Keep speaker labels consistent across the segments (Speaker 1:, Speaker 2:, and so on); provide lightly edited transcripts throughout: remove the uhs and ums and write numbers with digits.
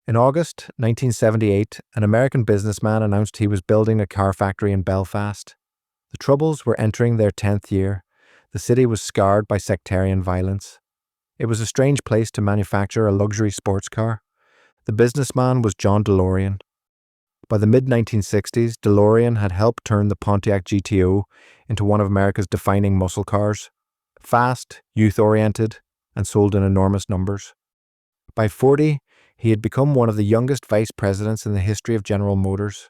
Speaker 1: In August 1978, an American businessman announced he was building a car factory in Belfast. The Troubles were entering their 10th year. The city was scarred by sectarian violence. It was a strange place to manufacture a luxury sports car. The businessman was John DeLorean. By the mid-1960s, DeLorean had helped turn the Pontiac GTO into one of America's defining muscle cars. Fast, youth-oriented, and sold in enormous numbers. By 40, he had become one of the youngest vice presidents in the history of General Motors.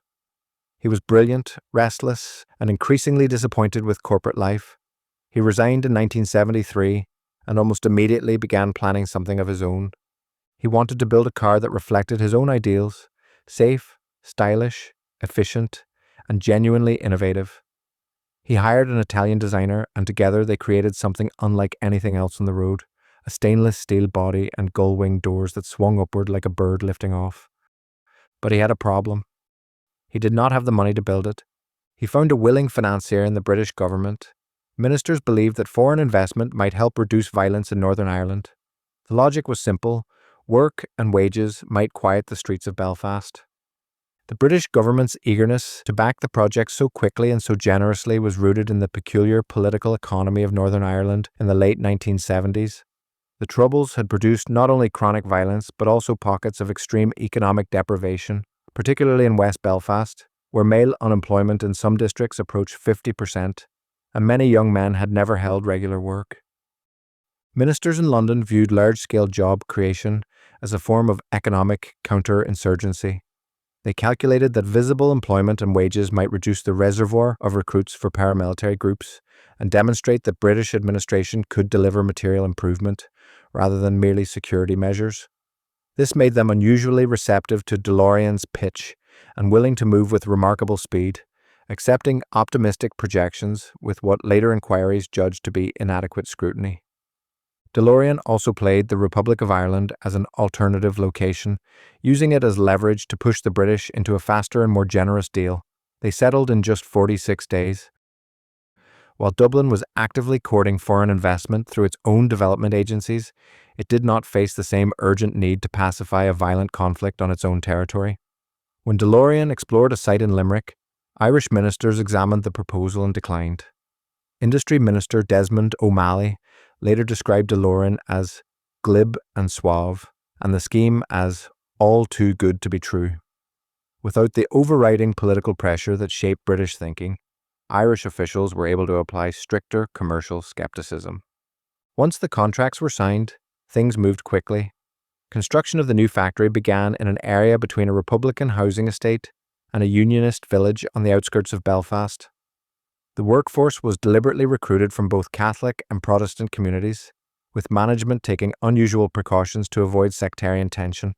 Speaker 1: He was brilliant, restless, and increasingly disappointed with corporate life. He resigned in 1973 and almost immediately began planning something of his own. He wanted to build a car that reflected his own ideals: safe, stylish, efficient, and genuinely innovative. He hired an Italian designer, and together they created something unlike anything else on the road: a stainless steel body and gull-wing doors that swung upward like a bird lifting off. But he had a problem. He did not have the money to build it. He found a willing financier in the British government. Ministers believed that foreign investment might help reduce violence in Northern Ireland. The logic was simple: work and wages might quiet the streets of Belfast. The British government's eagerness to back the project so quickly and so generously was rooted in the peculiar political economy of Northern Ireland in the late 1970s. The Troubles had produced not only chronic violence but also pockets of extreme economic deprivation, particularly in West Belfast, where male unemployment in some districts approached 50%, and many young men had never held regular work. Ministers in London viewed large-scale job creation as a form of economic counter-insurgency. They calculated that visible employment and wages might reduce the reservoir of recruits for paramilitary groups and demonstrate that British administration could deliver material improvement rather than merely security measures. This made them unusually receptive to DeLorean's pitch and willing to move with remarkable speed, accepting optimistic projections with what later inquiries judged to be inadequate scrutiny. DeLorean also played the Republic of Ireland as an alternative location, using it as leverage to push the British into a faster and more generous deal. They settled in just 46 days. While Dublin was actively courting foreign investment through its own development agencies, it did not face the same urgent need to pacify a violent conflict on its own territory. When DeLorean explored a site in Limerick, Irish ministers examined the proposal and declined. Industry Minister Desmond O'Malley later described DeLorean as glib and suave, and the scheme as all too good to be true. Without the overriding political pressure that shaped British thinking, Irish officials were able to apply stricter commercial skepticism. Once the contracts were signed, things moved quickly. Construction of the new factory began in an area between a Republican housing estate and a Unionist village on the outskirts of Belfast. The workforce was deliberately recruited from both Catholic and Protestant communities, with management taking unusual precautions to avoid sectarian tension.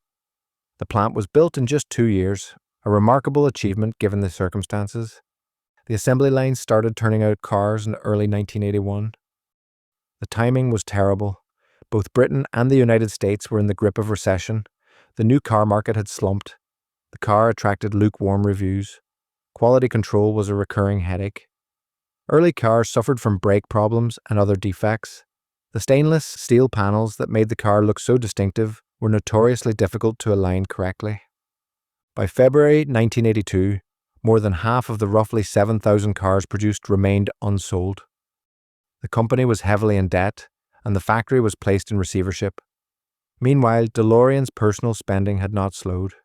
Speaker 1: The plant was built in just 2 years, a remarkable achievement given the circumstances. The assembly lines started turning out cars in early 1981. The timing was terrible. Both Britain and the United States were in the grip of recession. The new car market had slumped. The car attracted lukewarm reviews. Quality control was a recurring headache. Early cars suffered from brake problems and other defects. The stainless steel panels that made the car look so distinctive were notoriously difficult to align correctly. By February 1982, more than half of the roughly 7,000 cars produced remained unsold. The company was heavily in debt, and the factory was placed in receivership. Meanwhile, DeLorean's personal spending had not slowed.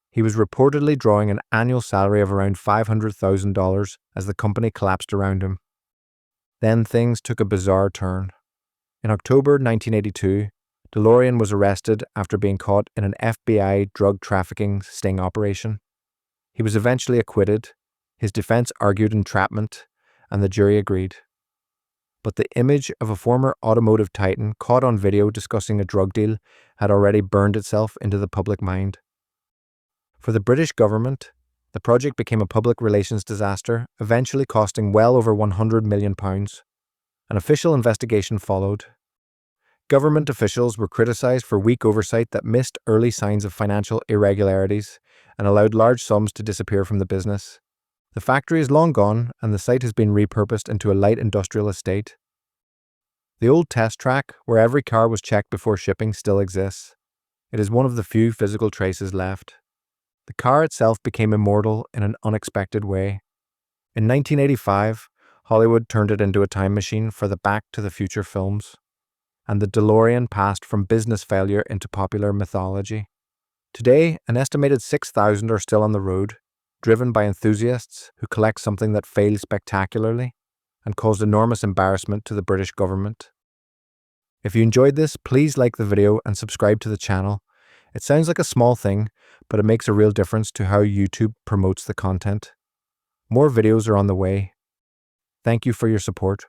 Speaker 1: He was reportedly drawing an annual salary of around $500,000 as the company collapsed around him. Then things took a bizarre turn. In October 1982, DeLorean was arrested after being caught in an FBI drug trafficking sting operation. He was eventually acquitted. His defense argued entrapment, and the jury agreed. But the image of a former automotive titan caught on video discussing a drug deal had already burned itself into the public mind. For the British government, the project became a public relations disaster, eventually costing well over £100 million. An official investigation followed. Government officials were criticised for weak oversight that missed early signs of financial irregularities and allowed large sums to disappear from the business. The factory is long gone, and the site has been repurposed into a light industrial estate. The old test track, where every car was checked before shipping, still exists. It is one of the few physical traces left. The car itself became immortal in an unexpected way. In 1985, Hollywood turned it into a time machine for the Back to the Future films, and the DeLorean passed from business failure into popular mythology. Today, an estimated 6,000 are still on the road, driven by enthusiasts who collect something that failed spectacularly and caused enormous embarrassment to the British government. If you enjoyed this, please like the video and subscribe to the channel. It sounds like a small thing, but it makes a real difference to how YouTube promotes the content. More videos are on the way. Thank you for your support.